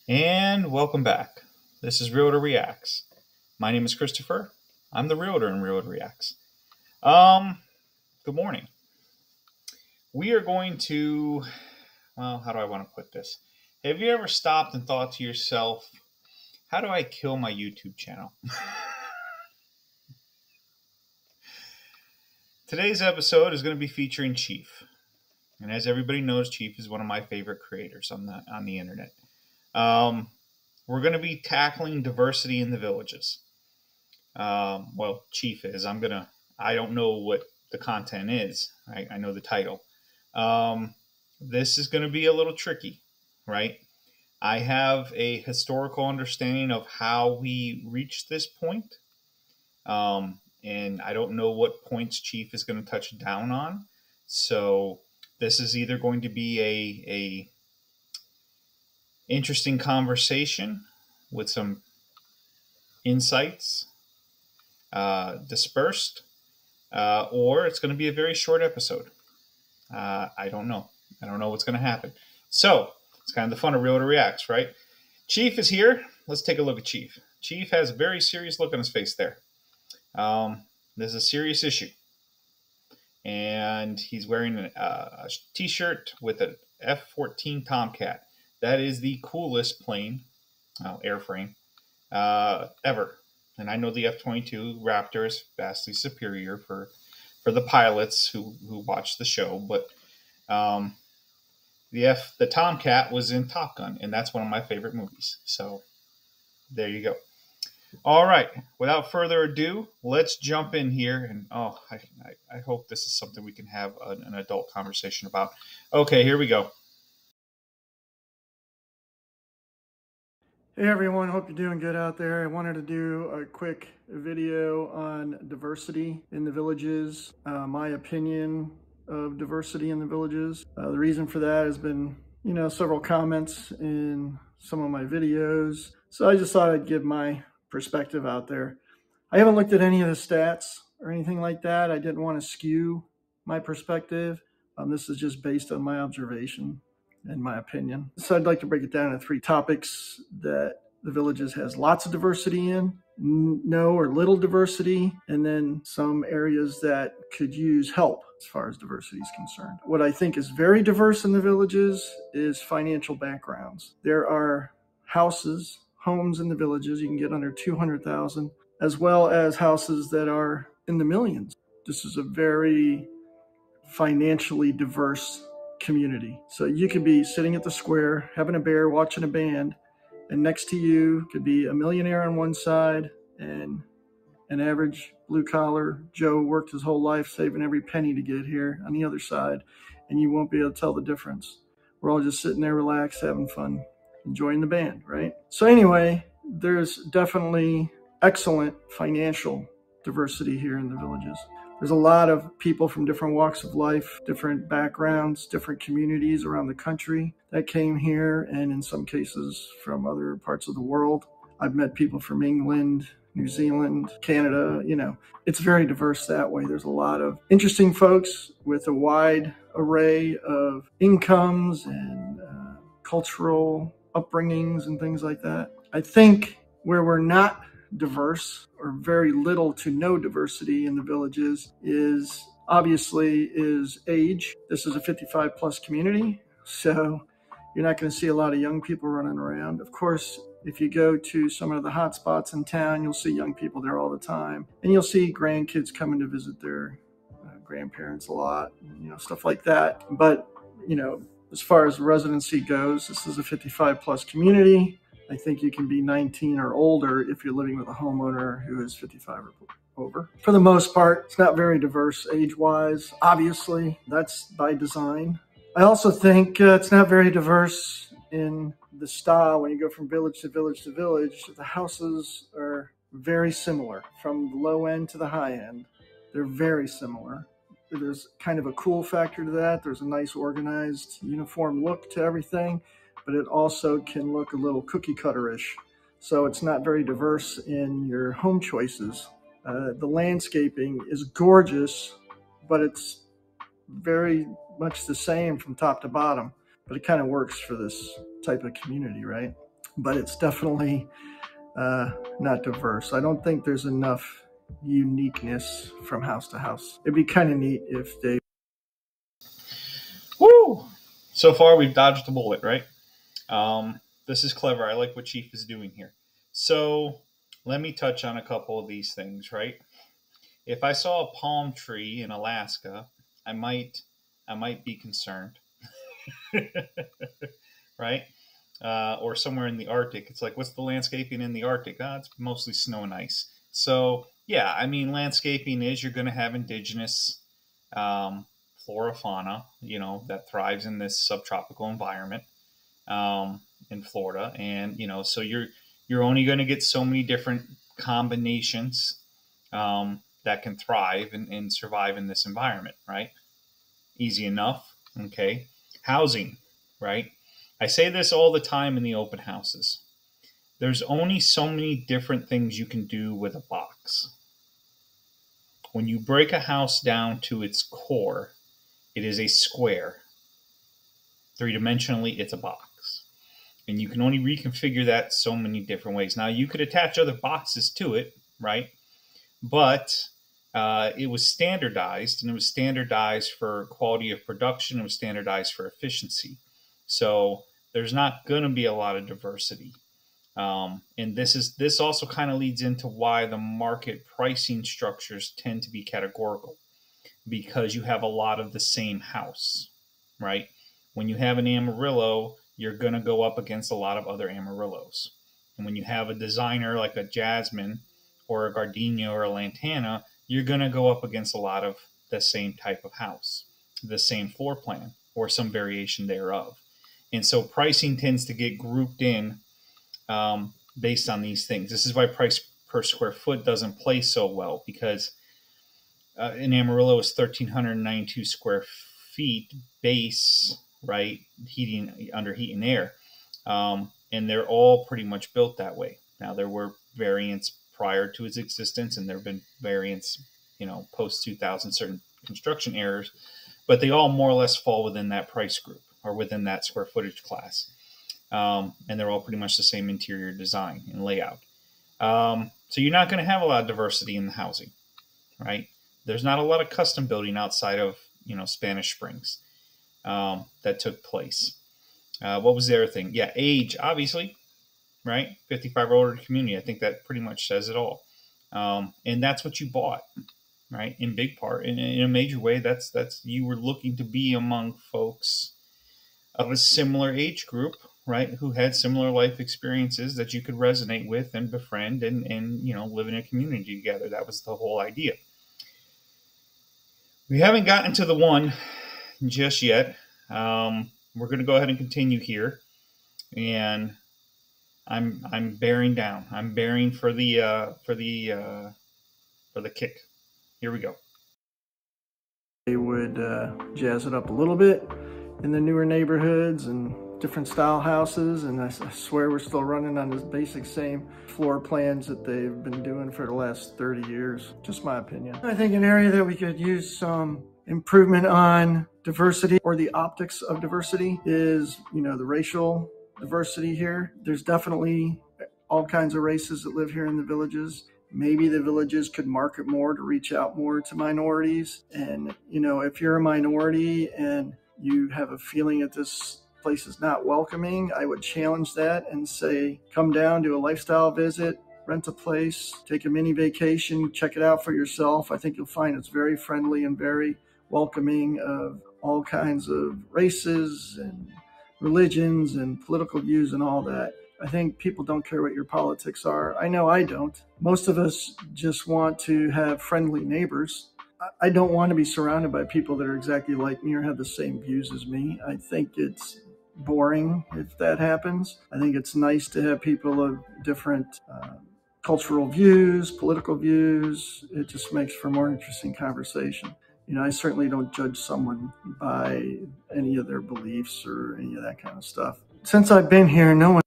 And welcome back. This is Realtor Reacts. My name is Christopher. I'm the Realtor in Realtor Reacts. Good morning. We are going to, how do I want to put this? Have you ever stopped and thought to yourself, how do I kill my YouTube channel? Today's episode is going to be featuring Chief. And as everybody knows, Chief is one of my favorite creators on the internet. We're going to be tackling diversity in the villages. Chief is. I don't know what the content is. I know the title. This is going to be a little tricky, right? I have a historical understanding of how we reached this point. And I don't know what points Chief is going to touch down on. So this is either going to be a interesting conversation with some insights dispersed, or it's going to be a very short episode. I don't know. I don't know what's going to happen. So it's kind of the fun of Realtor Reacts, right? Chief is here. Let's take a look at Chief. Chief has a very serious look on his face there. This is a serious issue. And he's wearing a t-shirt with an F-14 Tomcat. That is the coolest plane, airframe, ever. And I know the F-22 Raptor is vastly superior for the pilots who watch the show. But the Tomcat was in Top Gun, and that's one of my favorite movies. So there you go. All right. Without further ado, let's jump in here. And I hope this is something we can have an adult conversation about. Okay, here we go. Hey everyone, hope you're doing good out there. I wanted to do a quick video on diversity in the villages, my opinion of diversity in the villages. The reason for that has been, several comments in some of my videos. So I just thought I'd give my perspective out there. I haven't looked at any of the stats or anything like that. I didn't want to skew my perspective. This is just based on my observation, in my opinion. So I'd like to break it down into 3 topics that the villages has lots of diversity in, no or little diversity, and then some areas that could use help as far as diversity is concerned. What I think is very diverse in the villages is financial backgrounds. There are homes in the villages you can get under 200,000, as well as houses that are in the millions. This is a very financially diverse community. So you could be sitting at the square, having a beer, watching a band, and next to you could be a millionaire on one side and an average blue-collar Joe worked his whole life saving every penny to get here on the other side, and you won't be able to tell the difference. We're all just sitting there relaxed, having fun, enjoying the band, right? So anyway, there's definitely excellent financial diversity here in the villages. There's a lot of people from different walks of life, different backgrounds, different communities around the country that came here, and in some cases from other parts of the world. I've met people from England, New Zealand, Canada, it's very diverse that way. There's a lot of interesting folks with a wide array of incomes and cultural upbringings and things like that. I think where we're not diverse or very little to no diversity in the villages is age. This is a 55 plus community, so you're not going to see a lot of young people running around. Of course, if you go to some of the hot spots in town, you'll see young people there all the time, and you'll see grandkids coming to visit their grandparents a lot, stuff like that. But as far as residency goes, this is a 55 plus community. I think you can be 19 or older if you're living with a homeowner who is 55 or over. For the most part, it's not very diverse age-wise. Obviously, that's by design. I also think it's not very diverse in the style. When you go from village to village to village, the houses are very similar from the low end to the high end. They're very similar. There's kind of a cool factor to that. There's a nice organized, uniform look to everything, but it also can look a little cookie cutter-ish. So it's not very diverse in your home choices. The landscaping is gorgeous, but it's very much the same from top to bottom. But it kind of works for this type of community, right? but it's definitely not diverse. I don't think there's enough uniqueness from house to house. It'd be kind of neat if they. Woo! So far, we've dodged a bullet, right? This is clever. I like what Chief is doing here. So let me touch on a couple of these things, right? If I saw a palm tree in Alaska, I might be concerned, right? Or somewhere in the Arctic. It's like, what's the landscaping in the Arctic? It's mostly snow and ice. So yeah, I mean, landscaping is you're going to have indigenous flora, fauna, that thrives in this subtropical environment in Florida, and so you're only going to get so many different combinations that can thrive and survive in this environment, right? Easy enough. Okay. Housing, right? I say this all the time in the open houses. There's only so many different things you can do with a box. When you break a house down to its core, it is a square. Three-dimensionally, it's a box. And you can only reconfigure that so many different ways. Now, you could attach other boxes to it, right? But it was standardized, and it was standardized for quality of production. It was standardized for efficiency. So there's not going to be a lot of diversity. And this also kind of leads into why the market pricing structures tend to be categorical, because you have a lot of the same house, right? When you have an Amarillo, you're going to go up against a lot of other Amarillos. And when you have a designer like a Jasmine or a Gardenia or a Lantana, you're going to go up against a lot of the same type of house, the same floor plan, or some variation thereof. And so pricing tends to get grouped in based on these things. This is why price per square foot doesn't play so well, because in Amarillo is 1,392 square feet base, right? Heating, under heat and air. And they're all pretty much built that way. Now, there were variants prior to its existence, and there have been variants, post 2000, certain construction errors, but they all more or less fall within that price group or within that square footage class. And they're all pretty much the same interior design and layout. So you're not going to have a lot of diversity in the housing, right? There's not a lot of custom building outside of, Spanish Springs that took place. What was the other thing? Yeah, age, obviously, right? 55 or older community. I think that pretty much says it all. And that's what you bought, right? In big part, in a major way, that's you were looking to be among folks of a similar age group, right? Who had similar life experiences that you could resonate with and befriend and live in a community together. That was the whole idea. We haven't gotten to the one just yet. We're going to go ahead and continue here, and I'm bearing down. I'm bearing for the kick. Here we go. They would jazz it up a little bit in the newer neighborhoods and different style houses, and I swear we're still running on this basic same floor plans that they've been doing for the last 30 years. Just my opinion. I think an area that we could use some improvement on diversity, or the optics of diversity, is the racial diversity here. There's definitely all kinds of races that live here in the villages. Maybe the villages could market more to reach out more to minorities. And if you're a minority and you have a feeling that this place is not welcoming, I would challenge that and say, come down, do a lifestyle visit, rent a place, take a mini vacation, check it out for yourself. I think you'll find it's very friendly and very welcoming of all kinds of races and religions and political views and all that. I think people don't care what your politics are. I know I don't. Most of us just want to have friendly neighbors. I don't want to be surrounded by people that are exactly like me or have the same views as me. I think it's boring if that happens. I think it's nice to have people of different cultural views, political views. It just makes for more interesting conversation. I certainly don't judge someone by any of their beliefs or any of that kind of stuff. Since I've been here, no one.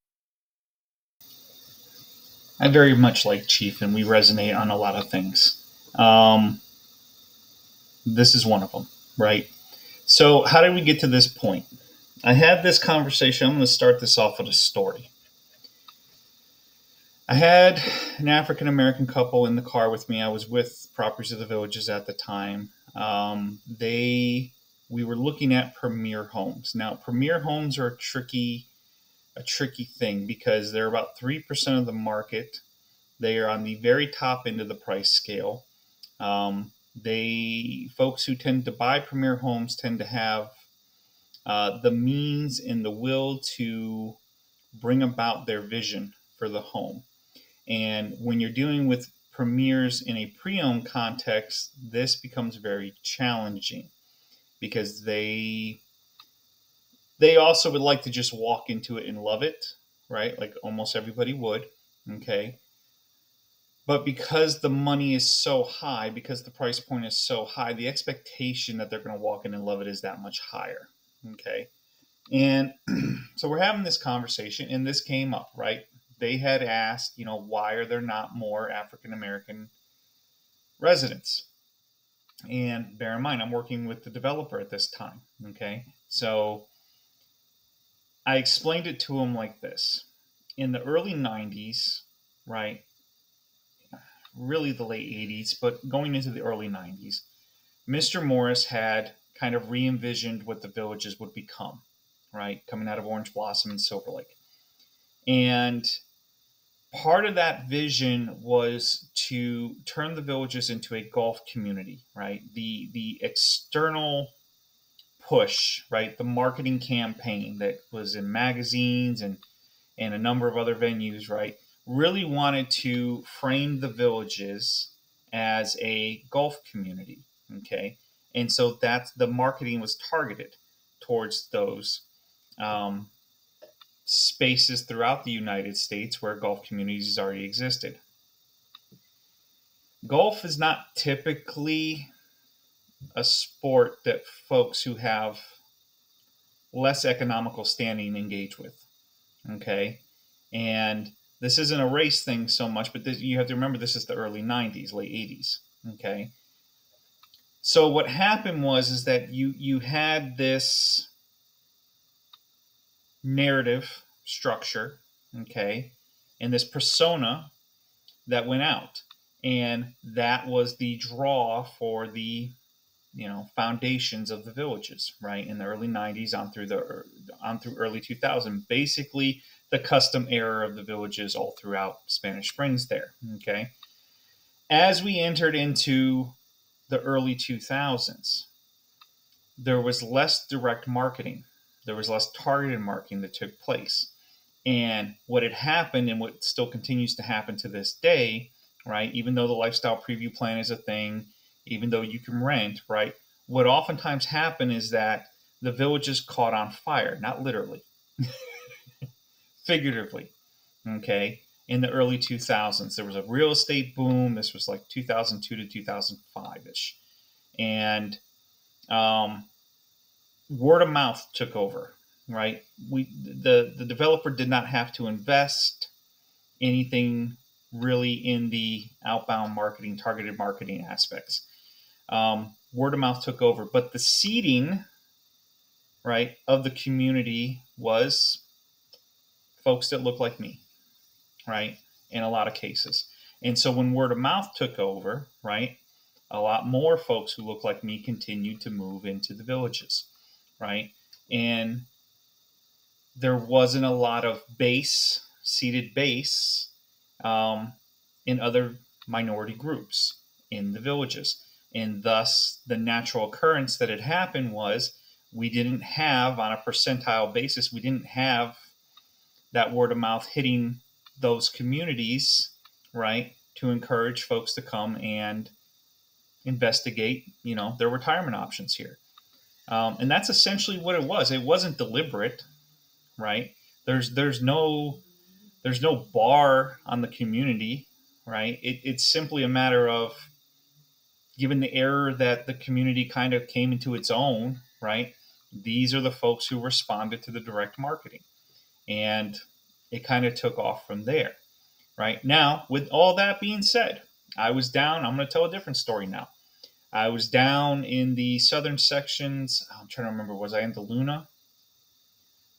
I very much like Chief, and we resonate on a lot of things. This is one of them, right? So how did we get to this point? I had this conversation. I'm going to start this off with a story. I had an African American couple in the car with me. I was with Properties of the Villages at the time. We were looking at premier homes. Now, premier homes are a tricky thing because they're about 3% of the market. They are on the very top end of the price scale. They folks who tend to buy premier homes tend to have the means and the will to bring about their vision for the home. And when you're dealing with premieres in a pre-owned context, this becomes very challenging because they also would like to just walk into it and love it, right? Like almost everybody would. Okay. But because the money is so high, because the price point is so high, the expectation that they're going to walk in and love it is that much higher. Okay. And so we're having this conversation, and this came up, right? They had asked, why are there not more African American residents? And bear in mind, I'm working with the developer at this time. Okay. So I explained it to him like this. In the early 90s, right? Really the late 80s, but going into the early 90s, Mr. Morris had kind of re envisioned what the villages would become, right? Coming out of Orange Blossom and Silver Lake. And part of that vision was to turn the villages into a golf community, right? The external push, right? The marketing campaign that was in magazines and a number of other venues, right? Really wanted to frame the villages as a golf community. Okay. And so that's the marketing was targeted towards those spaces throughout the United States where golf communities already existed. Golf is not typically a sport that folks who have less economical standing engage with. Okay. And this isn't a race thing so much, but you have to remember this is the early 90s, late 80s. Okay. So what happened is that you had this narrative structure, okay, and this persona that went out. And that was the draw for the foundations of the villages, right, in the early 90s on through early 2000. Basically, the custom era of the villages all throughout Spanish Springs there. Okay, as we entered into the early 2000s, there was less direct marketing. There was less targeted marketing that took place. And what had happened and what still continues to happen to this day, right, even though the lifestyle preview plan is a thing, even though you can rent, right, what oftentimes happen is that the villages caught on fire, not literally, figuratively, okay, in the early 2000s. There was a real estate boom. This was like 2002 to 2005-ish. And word of mouth took over, right? The developer did not have to invest anything really in the outbound marketing, targeted marketing aspects. Word of mouth took over, but the seeding, right, of the community was folks that look like me, right, in a lot of cases. And so when word of mouth took over, right, a lot more folks who look like me continued to move into the villages, right? And there wasn't a lot of seated base in other minority groups in the villages. And thus, the natural occurrence that had happened was we didn't have, on a percentile basis, we didn't have that word of mouth hitting those communities, right, to encourage folks to come and investigate, their retirement options here. And that's essentially what it was. It wasn't deliberate, right? There's no bar on the community, right? It's simply a matter of, given the error that the community kind of came into its own, right? These are the folks who responded to the direct marketing, and it kind of took off from there, right? Now, with all that being said, I was down. I'm going to tell a different story now. I was down in the southern sections. I'm trying to remember. Was I in DeLuna?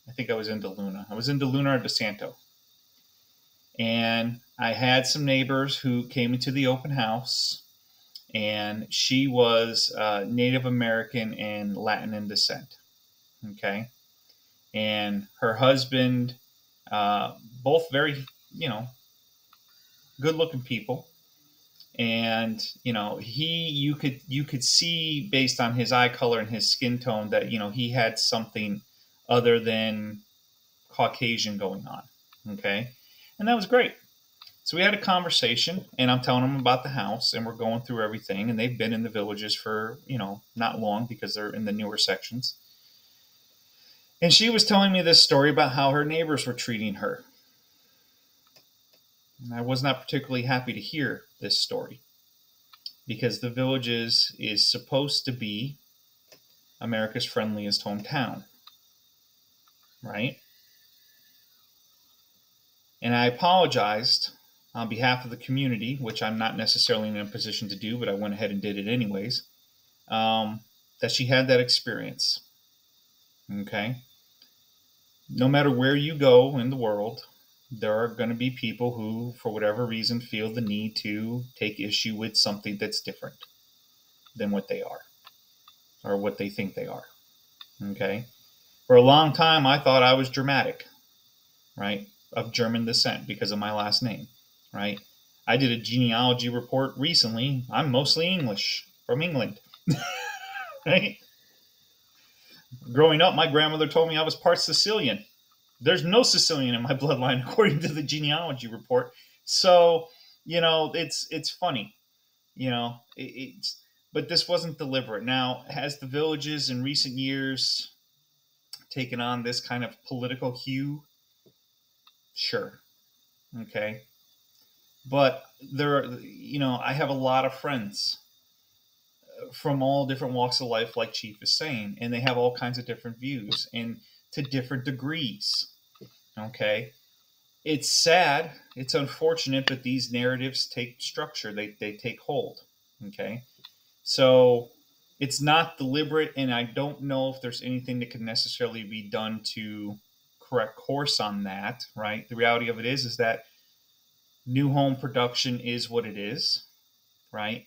I think I was in DeLuna. I was in DeLuna or DeSanto. And I had some neighbors who came into the open house, and she was Native American and Latin in descent. Okay. And her husband, both very, good looking people. And you could see based on his eye color and his skin tone that he had something other than Caucasian going on. Okay. And that was great. So we had a conversation, and I'm telling them about the house, and we're going through everything. And they've been in the villages for not long because they're in the newer sections. And she was telling me this story about how her neighbors were treating her. And I was not particularly happy to hear this story because the villages is supposed to be America's friendliest hometown, right? And I apologized on behalf of the community, which I'm not necessarily in a position to do, but I went ahead and did it anyways, that she had that experience. Okay. No matter where you go in the world, there are going to be people who, for whatever reason, feel the need to take issue with something that's different than what they are or what they think they are. Okay. For a long time, I thought I was dramatic, right, of German descent because of my last name, right? I did a genealogy report recently. I'm mostly English from England, right? Growing up, my grandmother told me I was part Sicilian. There's no Sicilian in my bloodline, according to the genealogy report. So, it's funny, it's, but this wasn't deliberate. Now, has the villages in recent years taken on this kind of political hue? Sure. Okay. But I have a lot of friends from all different walks of life, like Chief is saying, and they have all kinds of different views and to different degrees. Okay. It's sad, it's unfortunate, but these narratives take structure, they take hold. Okay. So it's not deliberate, and I don't know if there's anything that can necessarily be done to correct course on that, right? The reality of it is that new home production is what it is, right?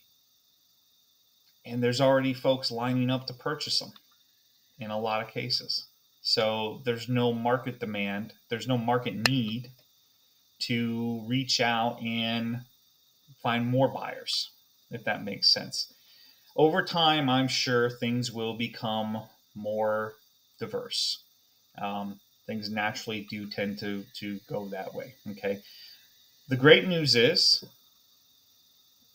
And there's already folks lining up to purchase them in a lot of cases. So there's no market demand, there's no market need to reach out and find more buyers, if that makes sense. Over time, I'm sure things will become more diverse. Things naturally do tend to go that way. Okay. The great news is,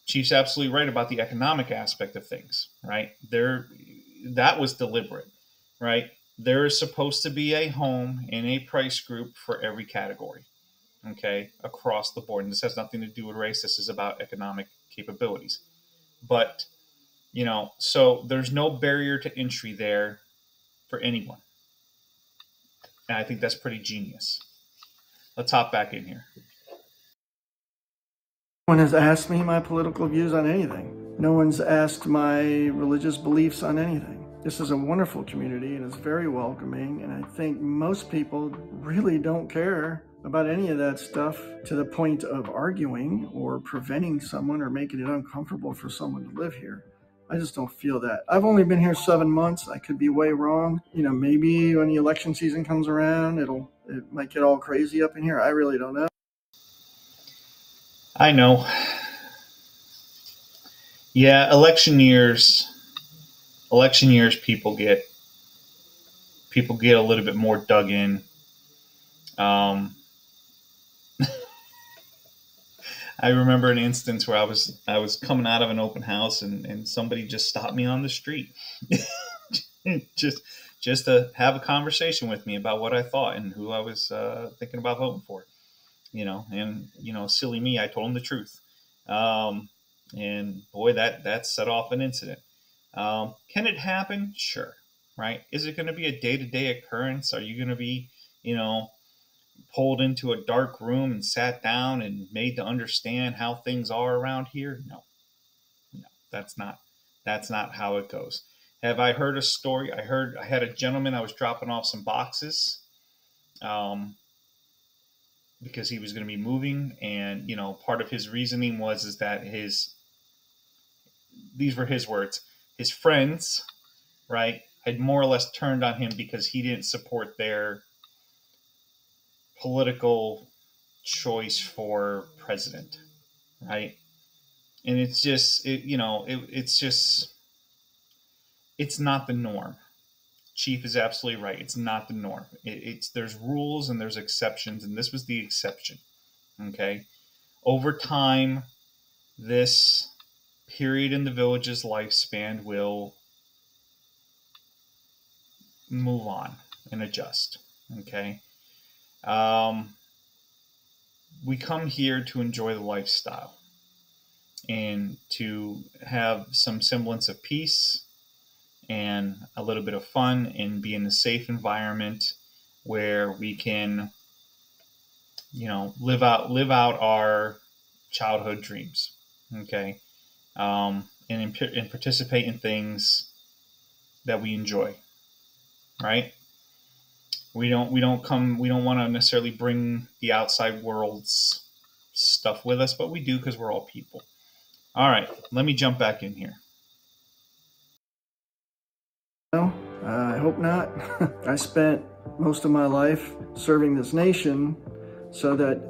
Chief's absolutely right about the economic aspect of things, right? That was deliberate, right? There is supposed to be a home in a price group for every category, okay, across the board. And this has nothing to do with race. This is about economic capabilities. But, so there's no barrier to entry there for anyone. And I think that's pretty genius. Let's hop back in here. No one has asked me my political views on anything. No one's asked my religious beliefs on anything. This is a wonderful community and it's very welcoming, and I think most people really don't care about any of that stuff to the point of arguing or preventing someone or making it uncomfortable for someone to live here. I just don't feel that. I've only been here 7 months. I could be way wrong. Maybe when the election season comes around, it might get all crazy up in here. I really don't know. I know. Yeah, election years, people get a little bit more dug in. Um, I remember an instance where I was coming out of an open house, and somebody just stopped me on the street, just just to have a conversation with me about what I thought and who I was thinking about voting for. And silly me, I told him the truth, um, and boy, that set off an incident. Can it happen? Sure. Right? Is it going to be a day to day occurrence? Are you going to be, you know, pulled into a dark room and sat down and made to understand how things are around here? No, no, that's not how it goes. Have I heard a story? I had a gentleman. I was dropping off some boxes. Um, because he was going to be moving, and part of his reasoning was is that these were his words, his friends, right, had more or less turned on him because he didn't support their political choice for president, right? And it's just it's not the norm. Chief is absolutely right. It's not the norm. It's there's rules and there's exceptions, and this was the exception. Okay, over time, this period in the village's lifespan will move on and adjust. Okay, um, we come here to enjoy the lifestyle and to have some semblance of peace and a little bit of fun and be in a safe environment where we can live out our childhood dreams. Okay, and participate in things that we enjoy, right? We don't want to necessarily bring the outside world's stuff with us, but we do because we're all people. All right, let me jump back in here. No, I hope not. I spent most of my life serving this nation so that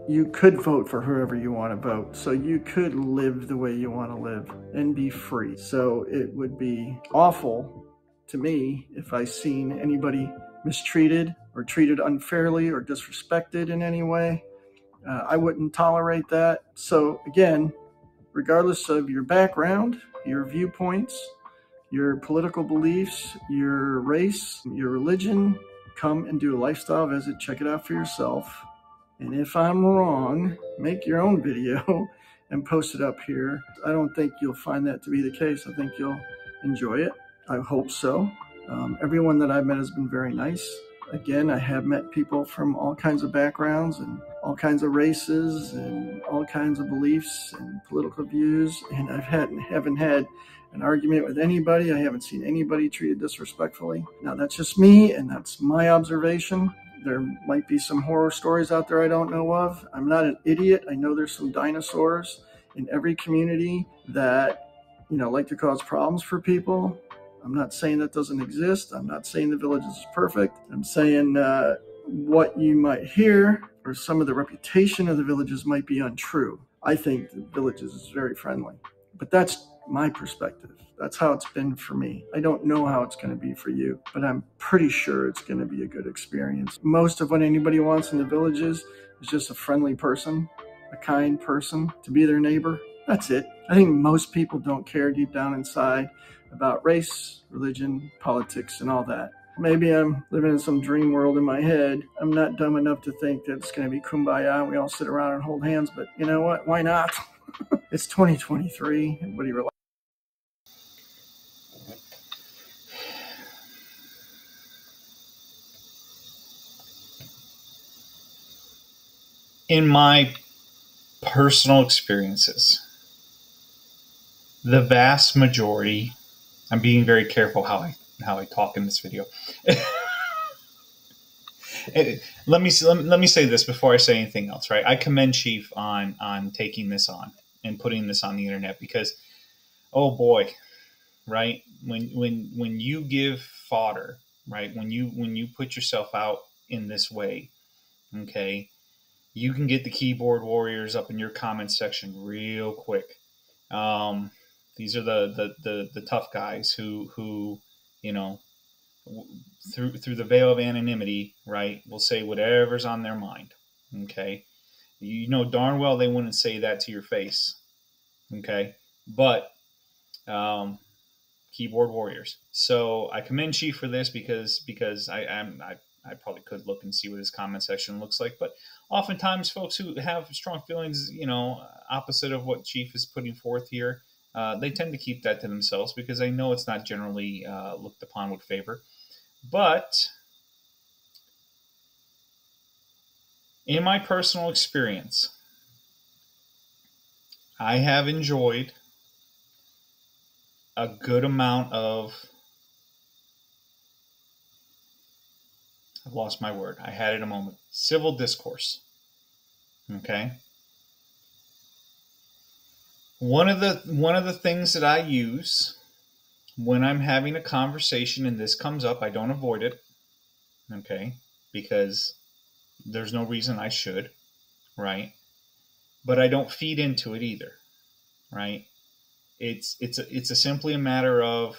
you could vote for whoever you want to vote, so you could live the way you want to live and be free. So it would be awful to me if I seen anybody mistreated or treated unfairly or disrespected in any way. I wouldn't tolerate that. So again, regardless of your background, your viewpoints, your political beliefs, your race, your religion, come and do a lifestyle visit. Check it out for yourself. And if I'm wrong, make your own video and post it up here. I don't think you'll find that to be the case. I think you'll enjoy it. I hope so. Everyone that I've met has been very nice. Again, I have met people from all kinds of backgrounds and all kinds of races and all kinds of beliefs and political views, and haven't had an argument with anybody. I haven't seen anybody treated disrespectfully. Now, that's just me, and that's my observation. There might be some horror stories out there I don't know of. I'm not an idiot. I know there's some dinosaurs in every community that like to cause problems for people. I'm not saying that doesn't exist. I'm not saying the village is perfect. I'm saying what you might hear or some of the reputation of the villages might be untrue. I think the villages is very friendly, but that's my perspective. That's how it's been for me. I don't know how it's going to be for you, but I'm pretty sure it's going to be a good experience. Most of what anybody wants in the villages is just a friendly person, a kind person, to be their neighbor. That's it. I think most people don't care deep down inside about race, religion, politics, and all that. Maybe I'm living in some dream world in my head. I'm not dumb enough to think that it's going to be kumbaya and we all sit around and hold hands, but you know what? Why not? It's 2023. Everybody relax. In my personal experiences, the vast majority, I'm being very careful how I talk in this video. let me say this before I say anything else, right? I commend Chief on taking this on and putting this on the internet because, oh boy, right? When you give fodder, right? When you put yourself out in this way, okay, you can get the keyboard warriors up in your comment section real quick. These are the tough guys who you know through the veil of anonymity, right, will say whatever's on their mind. Okay, you know darn well they wouldn't say that to your face. Okay, but keyboard warriors. So I commend Chief for this because I probably could look and see what his comment section looks like, but oftentimes folks who have strong feelings, opposite of what Chief is putting forth here, they tend to keep that to themselves because I know it's not generally looked upon with favor. But in my personal experience, I have enjoyed a good amount of, I've lost my word. I had it a moment. Civil discourse. Okay. One of the things that I use when I'm having a conversation and this comes up, I don't avoid it. Okay. Because there's no reason I should, right? But I don't feed into it either, right? It's simply a matter of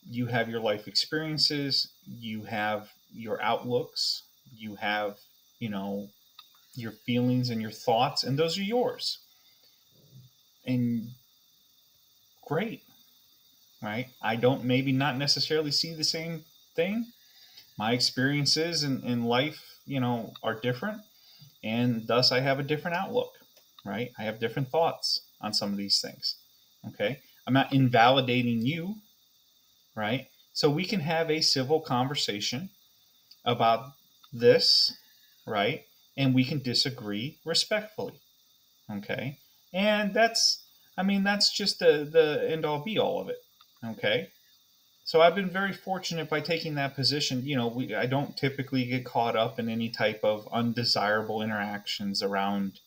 you have your life experiences, you have your outlooks, you have, you know, your feelings and your thoughts, and those are yours. And great, right? I don't maybe not necessarily see the same thing. My experiences in life, you know, are different, and thus I have a different outlook, right? I have different thoughts on some of these things. Okay. I'm not invalidating you, right? So we can have a civil conversation about this, right? And we can disagree respectfully, okay? And that's, I mean, that's just the end all be all of it, okay? So I've been very fortunate by taking that position. You know, I don't typically get caught up in any type of undesirable interactions around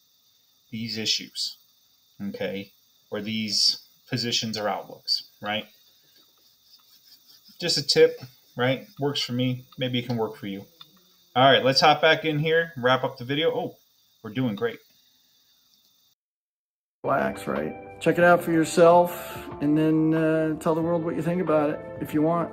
these issues, okay, or these positions or outlooks, right? Just a tip, right? Works for me. Maybe it can work for you. All right, let's hop back in here, wrap up the video. Oh, we're doing great. Relax, right? Check it out for yourself, and then tell the world what you think about it if you want.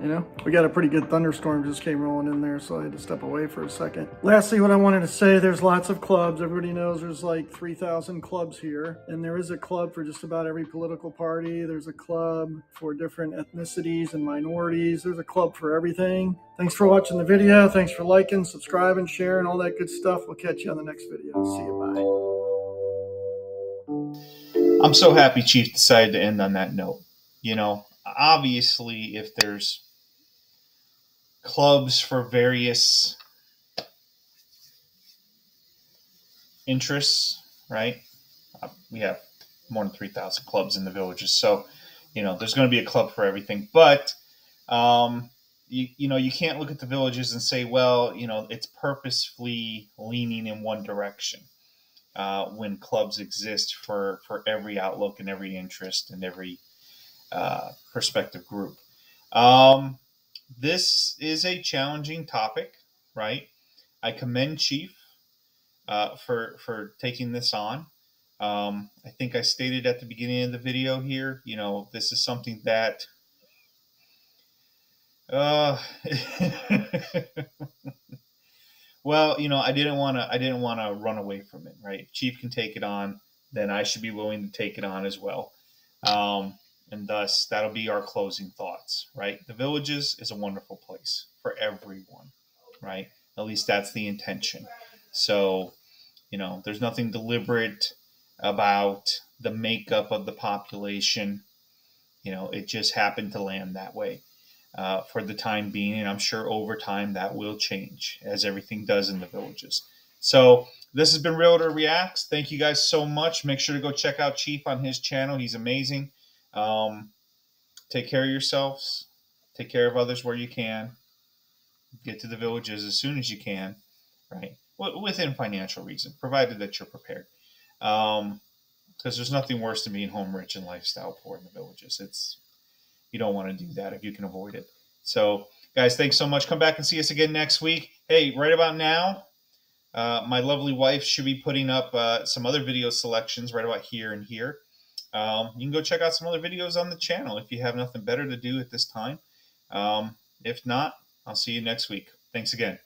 You know, we got a pretty good thunderstorm just came rolling in there, so I had to step away for a second. Lastly, what I wanted to say, there's lots of clubs. Everybody knows there's like 3,000 clubs here, and there is a club for just about every political party. There's a club for different ethnicities and minorities. There's a club for everything. Thanks for watching the video. Thanks for liking, subscribing, sharing, all that good stuff. We'll catch you on the next video. See you, bye. I'm so happy Chief decided to end on that note. You know, obviously, if there's clubs for various interests, right? We have more than 3,000 clubs in the villages. So, you know, there's going to be a club for everything. But, you know, you can't look at the villages and say, well, you know, it's purposefully leaning in one direction when clubs exist for every outlook and every interest and every perspective group. This is a challenging topic, right? I commend Chief for taking this on. I think I stated at the beginning of the video here, you know, this is something that uh, well, you know, I didn't want to run away from it, right? If Chief can take it on, then I should be willing to take it on as well. And thus that'll be our closing thoughts, right? The Villages is a wonderful place for everyone, right? At least that's the intention. So, you know, there's nothing deliberate about the makeup of the population. You know, it just happened to land that way for the time being. And I'm sure over time that will change, as everything does in the Villages. So this has been Realtor Reacts. Thank you guys so much. Make sure to go check out Chief on his channel. He's amazing. Take care of yourselves. Take care of others where you can. Get to the Villages as soon as you can, right? Within financial reason, provided that you're prepared. Because there's nothing worse than being home rich and lifestyle poor in the Villages. You don't want to do that if you can avoid it. So, guys, thanks so much. Come back and see us again next week. Hey, right about now, my lovely wife should be putting up some other video selections right about here and here. You can go check out some other videos on the channel if you have nothing better to do at this time. If not, I'll see you next week. Thanks again.